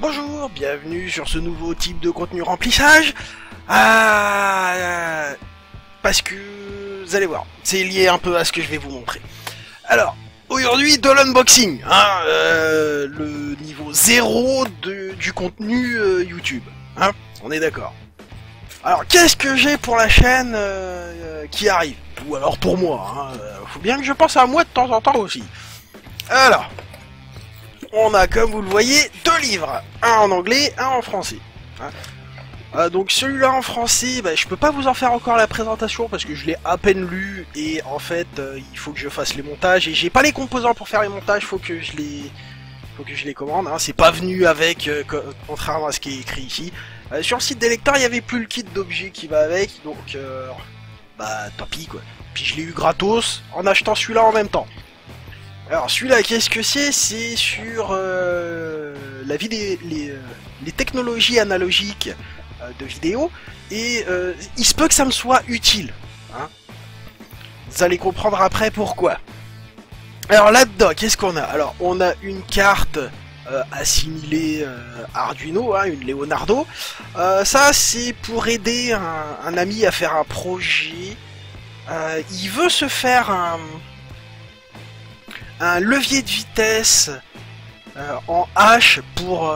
Bonjour, bienvenue sur ce nouveau type de contenu remplissage. Parce que vous allez voir, c'est lié un peu à ce que je vais vous montrer. Alors, aujourd'hui de l'unboxing, le niveau 0 du contenu YouTube, on est d'accord. Alors, qu'est-ce que j'ai pour la chaîne qui arrive? Ou alors pour moi, faut bien que je pense à moi de temps en temps aussi. Alors, on a, comme vous le voyez, deux livres, un en anglais, un en français. Donc celui-là en français, je peux pas vous en faire encore la présentation parce que je l'ai à peine lu et en fait il faut que je fasse les montages et j'ai pas les composants pour faire les montages, faut que je les commande. C'est pas venu avec, contrairement à ce qui est écrit ici. Sur le site des lecteurs, il y avait plus le kit d'objets qui va avec, donc tant pis quoi. Puis je l'ai eu gratos en achetant celui-là en même temps. Alors celui-là, qu'est-ce que c'est? C'est sur les technologies analogiques de vidéo, et il se peut que ça me soit utile. Vous allez comprendre après pourquoi. Alors là-dedans, qu'est-ce qu'on a? Alors on a une carte assimilée Arduino, une Leonardo. Ça c'est pour aider un ami à faire un projet. Il veut se faire un levier de vitesse en H pour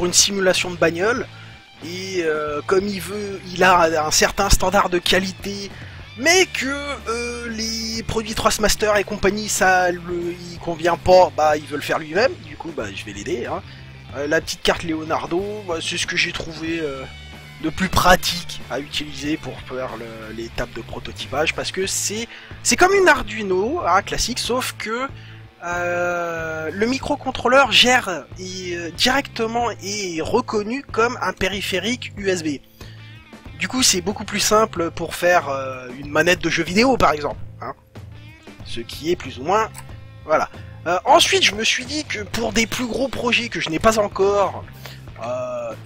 une simulation de bagnole, et comme il a un certain standard de qualité, mais que les produits Thrustmaster et compagnie ça il convient pas, il veut le faire lui-même. Du coup je vais l'aider. La petite carte Leonardo, c'est ce que j'ai trouvé de plus pratique à utiliser pour faire l'étape de prototypage, parce que c'est comme une Arduino classique, sauf que le microcontrôleur gère directement et est reconnu comme un périphérique USB. Du coup c'est beaucoup plus simple pour faire une manette de jeu vidéo par exemple, ce qui est plus ou moins voilà. Ensuite je me suis dit que pour des plus gros projets que je n'ai pas encore,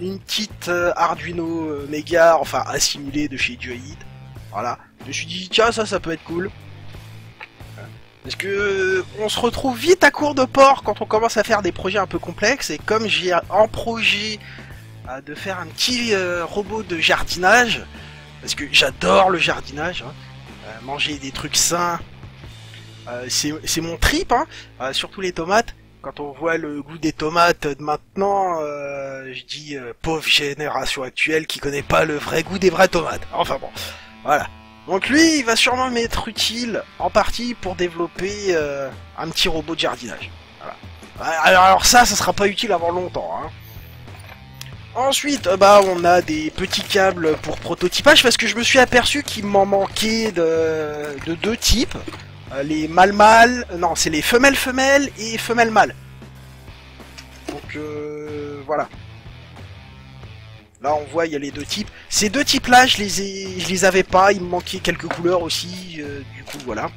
une petite Arduino Mega, enfin assimilée de chez Joyid. Voilà, je me suis dit tiens ça peut être cool. Parce que on se retrouve vite à court de porc quand on commence à faire des projets un peu complexes, et comme j'ai en projet de faire un petit robot de jardinage, parce que j'adore le jardinage, manger des trucs sains, c'est mon trip, surtout les tomates. Quand on voit le goût des tomates de maintenant, je dis pauvre génération actuelle qui connaît pas le vrai goût des vraies tomates. Enfin bon, voilà. Donc lui, il va sûrement m'être utile en partie pour développer un petit robot de jardinage. Voilà. Alors ça sera pas utile avant longtemps. Ensuite, on a des petits câbles pour prototypage, parce que je me suis aperçu qu'il m'en manquait de deux types. Les mâles-mâles, non, c'est les femelles-femelles et femelles-mâles. Donc voilà. Là on voit il y a les deux types. Ces deux types là je les avais pas, il me manquait quelques couleurs aussi, du coup voilà.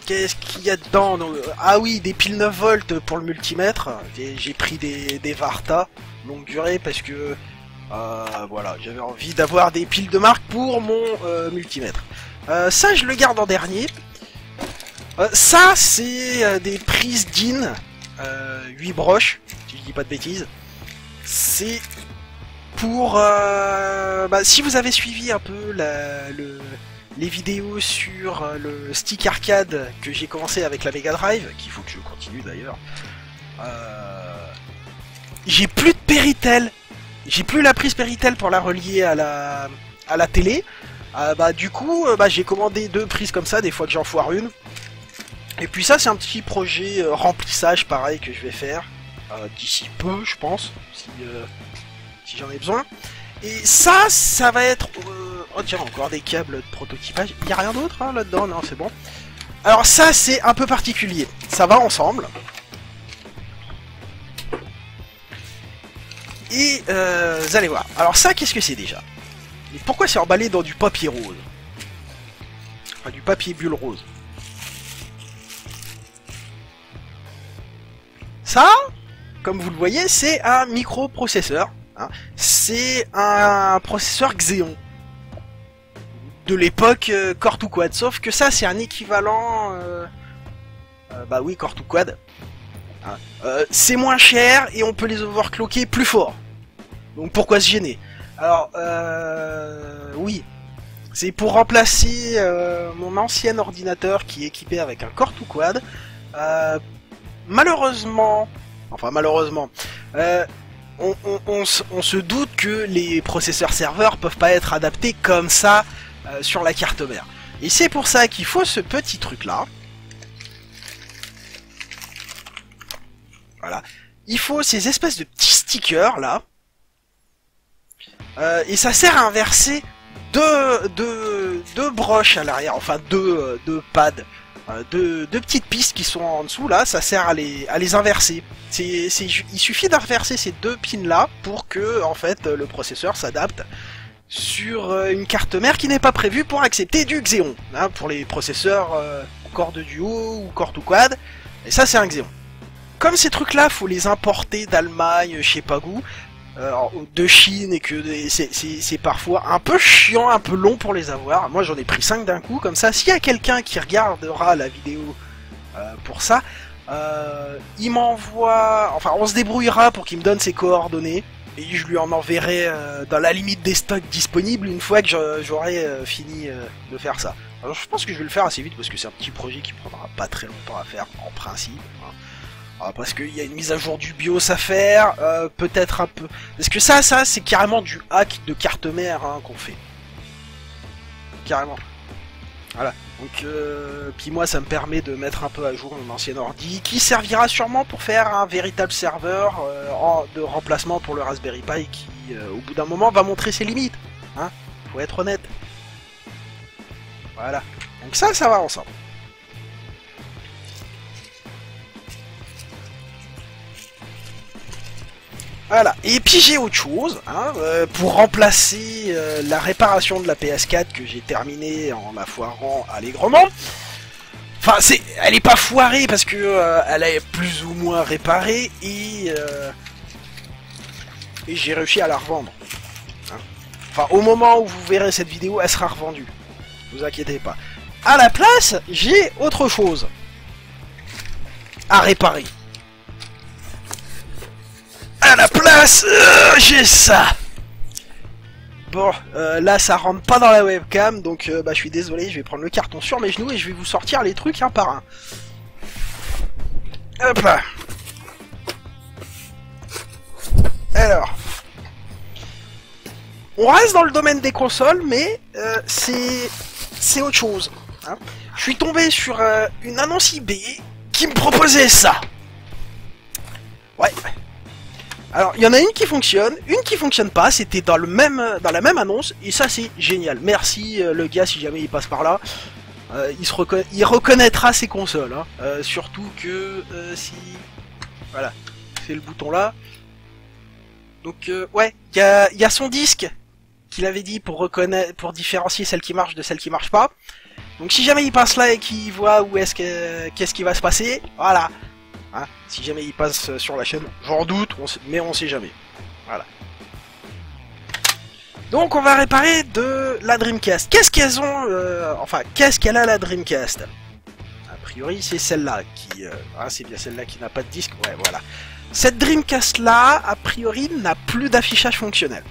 Qu'est-ce qu'il y a dedans? Ah oui, des piles 9 volts pour le multimètre. J'ai pris des Varta longue durée parce que voilà, j'avais envie d'avoir des piles de marque pour mon multimètre. Ça je le garde en dernier. Ça c'est des prises DIN 8 broches, si je dis pas de bêtises. C'est pour si vous avez suivi un peu les vidéos sur le stick arcade que j'ai commencé avec la Mega Drive, qu'il faut que je continue d'ailleurs. J'ai plus de Péritel, j'ai plus la prise Péritel pour la relier à la télé. Du coup j'ai commandé deux prises comme ça, des fois que j'en foire une. Et puis ça c'est un petit projet remplissage pareil que je vais faire d'ici peu je pense, si j'en ai besoin. Et ça va être... oh tiens, encore des câbles de prototypage. Il n'y a rien d'autre là-dedans? Non, c'est bon. Alors ça c'est un peu particulier, ça va ensemble. Et vous allez voir. Alors ça, qu'est-ce que c'est déjà? Et pourquoi c'est emballé dans du papier rose? Enfin du papier bulle rose. Ça, comme vous le voyez, c'est un microprocesseur. C'est un processeur Xeon. De l'époque Core to Quad. Sauf que ça, c'est un équivalent Bah oui, core to quad. Hein. C'est moins cher et on peut les overclocker plus fort. Donc pourquoi se gêner? Alors, oui. C'est pour remplacer mon ancien ordinateur qui est équipé avec un core to quad. Malheureusement, on se doute que les processeurs serveurs peuvent pas être adaptés comme ça sur la carte mère. Et c'est pour ça qu'il faut ce petit truc là. Voilà. Il faut ces espèces de petits stickers là. Et ça sert à inverser deux broches à l'arrière, enfin deux pads, deux petites pistes qui sont en dessous là, ça sert à les inverser. Il suffit d'inverser ces deux pins là pour que en fait le processeur s'adapte sur une carte mère qui n'est pas prévue pour accepter du Xeon, hein, pour les processeurs Core de Duo ou Core to Quad, et ça c'est un Xeon. Comme ces trucs là faut les importer d'Allemagne, je sais pas où, de Chine, et que c'est parfois un peu chiant, un peu long pour les avoir. Moi j'en ai pris 5 d'un coup, comme ça, s'il y a quelqu'un qui regardera la vidéo pour ça, il m'envoie, enfin on se débrouillera pour qu'il me donne ses coordonnées, et je lui en enverrai dans la limite des stocks disponibles une fois que j'aurai fini de faire ça. Alors je pense que je vais le faire assez vite parce que c'est un petit projet qui prendra pas très longtemps à faire en principe, hein. Parce qu'il y a une mise à jour du BIOS à faire, peut-être un peu... Parce que ça c'est carrément du hack de carte mère, hein, qu'on fait. Carrément. Voilà. Donc, puis moi ça me permet de mettre un peu à jour mon ancien ordi, qui servira sûrement pour faire un véritable serveur de remplacement pour le Raspberry Pi, qui au bout d'un moment va montrer ses limites. Hein, faut être honnête. Voilà. Donc ça va ensemble. Voilà, et puis j'ai autre chose, hein, pour remplacer la réparation de la PS4 que j'ai terminée en la foirant allègrement. Enfin, elle est pas foirée parce que elle est plus ou moins réparée et j'ai réussi à la revendre. Hein. Enfin, au moment où vous verrez cette vidéo, elle sera revendue. Ne vous inquiétez pas. À la place, j'ai autre chose à réparer. À la place, j'ai ça. Bon, là ça rentre pas dans la webcam, donc bah je suis désolé, je vais prendre le carton sur mes genoux et je vais vous sortir les trucs un par un. Hop là. Alors, on reste dans le domaine des consoles, mais c'est autre chose. Hein. Je suis tombé sur une annonce eBay qui me proposait ça. Ouais. Alors, il y en a une qui fonctionne pas, c'était dans la même annonce, et ça c'est génial. Merci le gars, si jamais il passe par là, il reconnaîtra ses consoles, hein. Surtout que si... Voilà, c'est le bouton là. Donc ouais, il y a son disque qu'il avait dit pour différencier celle qui marche de celle qui marche pas. Donc si jamais il passe là et qu'il voit qu'est-ce qui va se passer, voilà. Hein, si jamais il passe sur la chaîne, j'en doute, mais on sait jamais. Voilà. Donc on va réparer de la Dreamcast. Qu'est-ce qu'elles ont, qu'est-ce qu'elle a la Dreamcast? A priori c'est celle-là qui... c'est bien celle-là qui n'a pas de disque, ouais voilà. Cette Dreamcast-là, a priori, n'a plus d'affichage fonctionnel.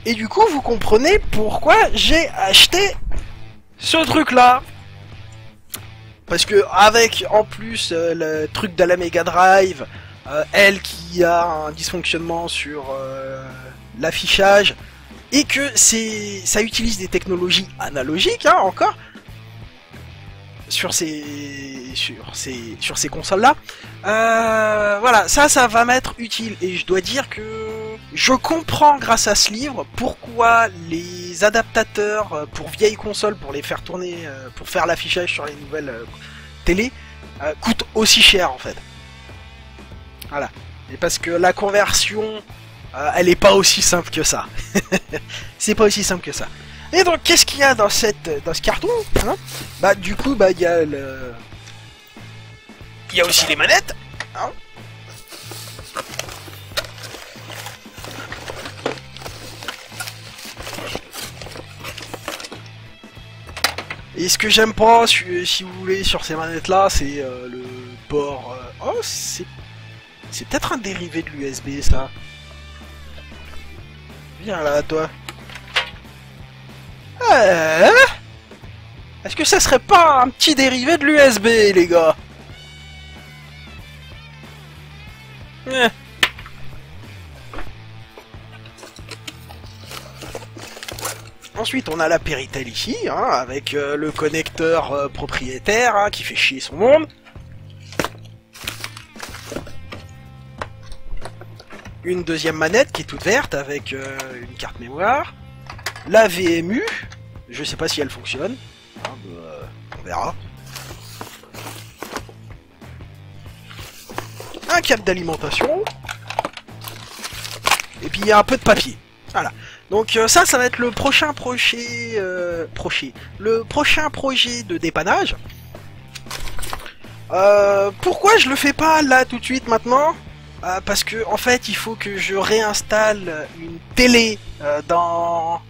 Et du coup, vous comprenez pourquoi j'ai acheté ce truc-là. Parce que avec en plus le truc de la Mega Drive, elle qui a un dysfonctionnement sur l'affichage, et que ça utilise des technologies analogiques, hein, encore, sur ces consoles là, voilà, ça va m'être utile, et je dois dire que je comprends grâce à ce livre pourquoi les adaptateurs pour vieilles consoles, pour les faire tourner, pour faire l'affichage sur les nouvelles télé, coûtent aussi cher en fait. Voilà, et parce que la conversion, elle est pas aussi simple que ça. C'est pas aussi simple que ça. Et donc, qu'est-ce qu'il y a dans ce carton, hein? Bah, du coup, bah, il y a aussi les manettes, hein. Et ce que j'aime pas, si vous voulez, sur ces manettes-là, c'est le port... Oh, c'est peut-être un dérivé de l'USB, ça. Viens là, toi. Est-ce que ça serait pas un petit dérivé de l'USB, les gars? Ensuite, on a la Péritel ici, hein, avec le connecteur propriétaire hein, qui fait chier son monde. Une deuxième manette qui est toute verte avec une carte mémoire. La VMU, je sais pas si elle fonctionne, hein, on verra. Un câble d'alimentation. Et puis il y a un peu de papier. Voilà. Donc ça va être le prochain projet de dépannage. Pourquoi je le fais pas là tout de suite maintenant? Parce que en fait il faut que je réinstalle une télé dans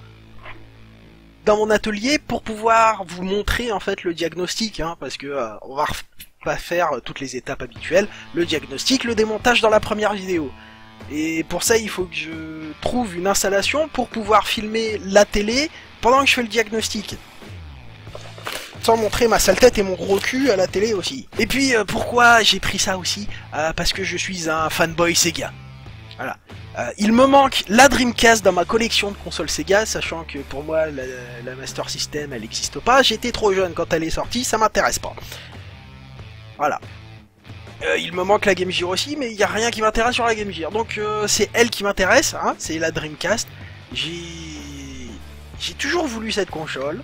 mon atelier pour pouvoir vous montrer en fait le diagnostic, hein, parce que on va pas faire toutes les étapes habituelles, le diagnostic, le démontage dans la première vidéo. Et pour ça, il faut que je trouve une installation pour pouvoir filmer la télé pendant que je fais le diagnostic. Sans montrer ma sale tête et mon gros cul à la télé aussi. Et puis, pourquoi j'ai pris ça aussi? Parce que je suis un fanboy Sega. Voilà. Il me manque la Dreamcast dans ma collection de consoles Sega, sachant que pour moi, la Master System, elle n'existe pas. J'étais trop jeune quand elle est sortie, ça m'intéresse pas. Voilà. Il me manque la Game Gear aussi, mais il n'y a rien qui m'intéresse sur la Game Gear. Donc c'est elle qui m'intéresse, hein, c'est la Dreamcast. J'ai toujours voulu cette console.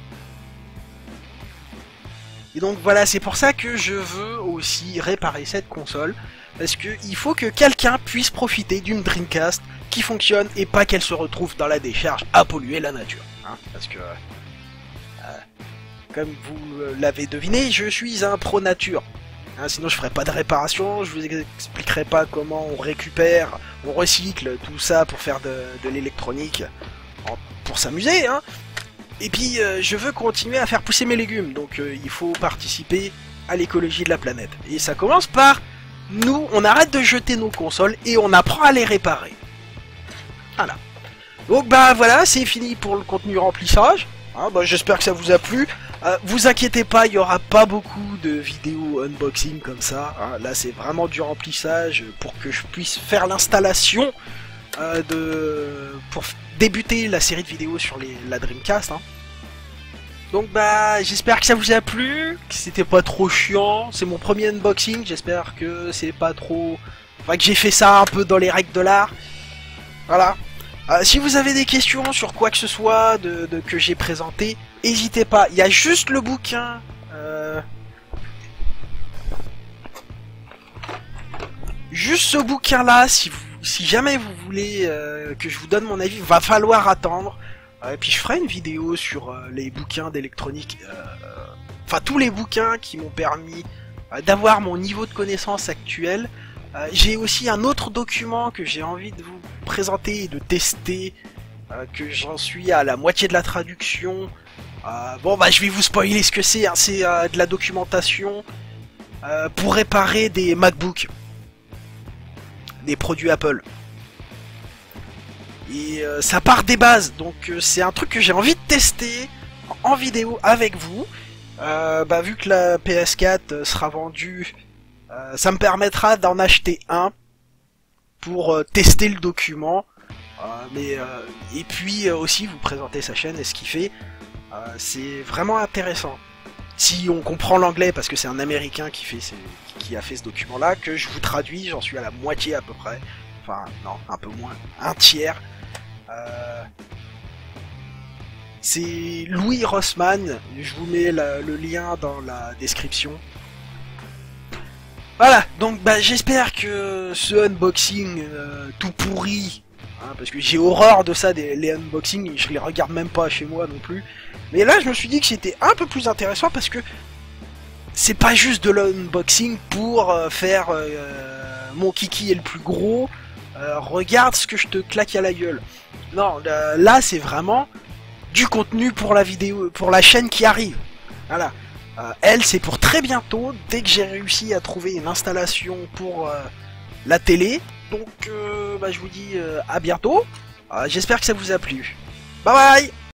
Et donc voilà, c'est pour ça que je veux aussi réparer cette console. Parce que il faut que quelqu'un puisse profiter d'une Dreamcast qui fonctionne et pas qu'elle se retrouve dans la décharge à polluer la nature. Hein, parce que, comme vous l'avez deviné, je suis un pro nature. Hein, sinon je ferai pas de réparation, je vous expliquerai pas comment on récupère, on recycle tout ça pour faire de l'électronique, pour s'amuser, hein. Et puis je veux continuer à faire pousser mes légumes, donc il faut participer à l'écologie de la planète. Et ça commence par, nous, on arrête de jeter nos consoles et on apprend à les réparer. Voilà. Donc bah voilà, c'est fini pour le contenu remplissage. Hein, bah, j'espère que ça vous a plu. Vous inquiétez pas, il y aura pas beaucoup de vidéos unboxing comme ça. Hein. Là, c'est vraiment du remplissage pour que je puisse faire l'installation pour débuter la série de vidéos sur la Dreamcast. Hein. Donc bah, j'espère que ça vous a plu, que c'était pas trop chiant. C'est mon premier unboxing. J'espère que c'est pas trop, enfin que j'ai fait ça un peu dans les règles de l'art. Voilà. Si vous avez des questions sur quoi que ce soit que j'ai présenté, n'hésitez pas. Il y a juste le bouquin. Juste ce bouquin-là, si jamais vous voulez que je vous donne mon avis, va falloir attendre. Et puis je ferai une vidéo sur les bouquins d'électronique. Enfin, tous les bouquins qui m'ont permis d'avoir mon niveau de connaissance actuel. J'ai aussi un autre document que j'ai envie de vous présenter et de tester, que j'en suis à la moitié de la traduction. Bon bah je vais vous spoiler ce que c'est, hein. C'est de la documentation pour réparer des MacBooks, des produits Apple. Et ça part des bases, donc c'est un truc que j'ai envie de tester en vidéo avec vous. Bah vu que la PS4 sera vendue, ça me permettra d'en acheter un pour tester le document, et puis aussi vous présenter sa chaîne et ce qu'il fait. C'est vraiment intéressant. Si on comprend l'anglais, parce que c'est un américain qui a fait ce document là, que je vous traduis, j'en suis à la moitié à peu près. Enfin non, un peu moins, un tiers. C'est Louis Rossmann, je vous mets le lien dans la description. Voilà, donc bah, j'espère que ce unboxing tout pourri, hein, parce que j'ai horreur de ça, les unboxings, je les regarde même pas chez moi non plus. Mais là je me suis dit que c'était un peu plus intéressant parce que c'est pas juste de l'unboxing pour faire mon kiki est le plus gros, regarde ce que je te claque à la gueule. Non, là c'est vraiment du contenu pour la vidéo, pour la chaîne qui arrive. Voilà. Elle, c'est pour très bientôt, dès que j'ai réussi à trouver une installation pour la télé. Donc, je vous dis à bientôt. J'espère que ça vous a plu. Bye bye.